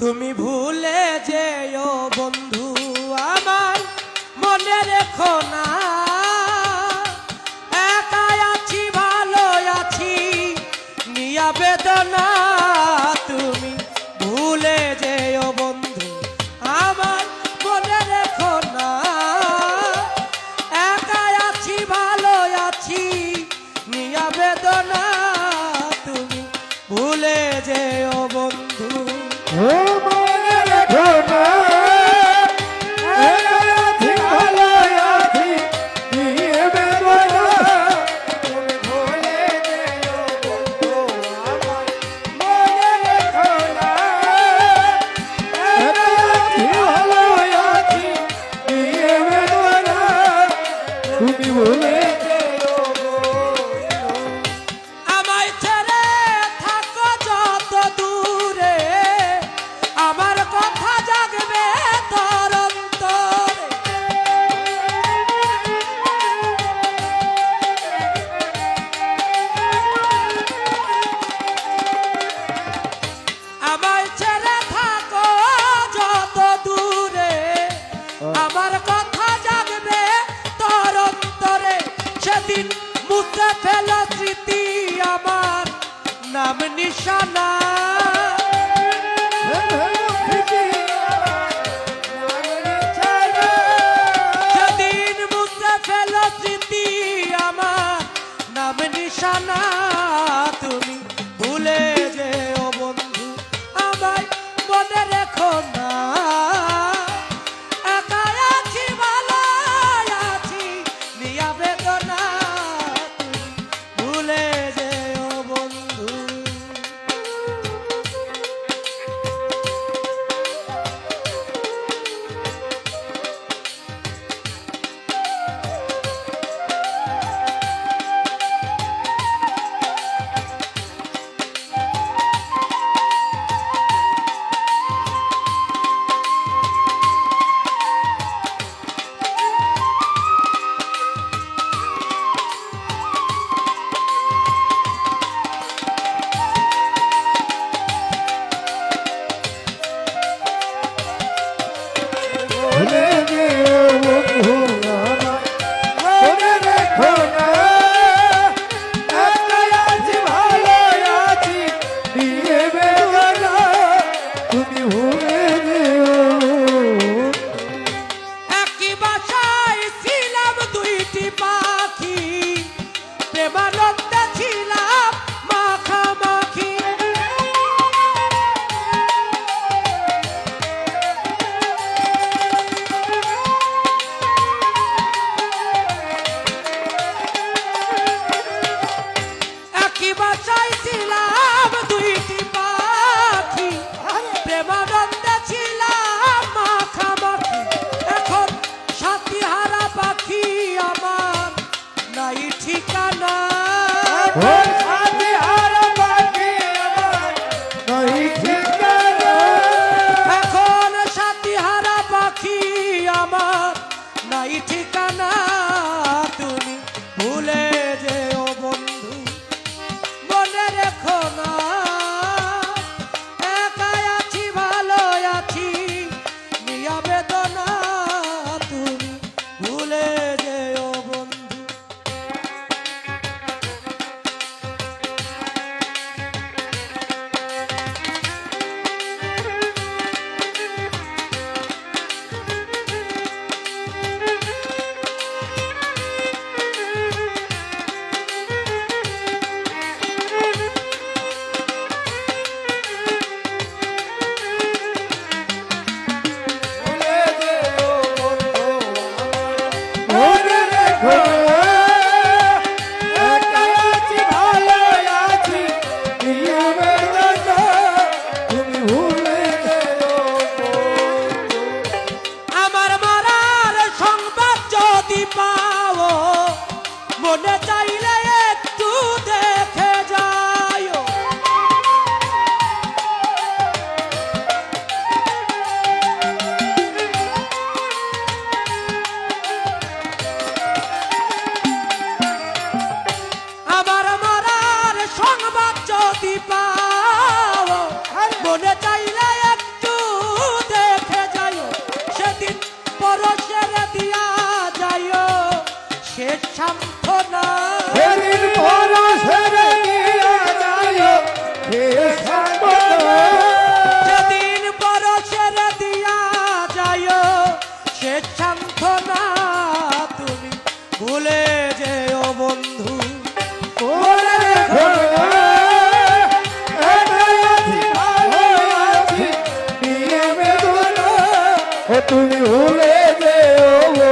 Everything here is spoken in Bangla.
তুমি ভুলে যেও বন্ধু আমার মনে রেখো না একা আছি ভালো আছি নিয়া বেদনা তুমি ভুলে যেও বন্ধু আমার মনে রেখো না একা আছি ভালো আছি নিয়া বেদনা তুমি ভুলে যেও বন্ধু সেদিন মুছে ফেলা স্মৃতি আমার নাম নিশানা সেদিন মুছে ফেলা স্মৃতি আমার নাম নিশানা তুমি ভুলে যেও বন্ধু আমায় মনে রেখো না বাঁচাইছিলাম দুইটি পাখি প্রেমানন্দে সান্ত্বনা সেদিন পরা ছেড়ে দিয়া যায় হে সান্ত্বনা যেদিন বড় ছেড়ে দিয়া যায় সে সান্ত্বনা তুমি ভুলে যেও বন্ধু মনে রেখো না, একাই আছি, ভালো আছি, নিয়ে বেদনা, ও তুমি ভুলে যেও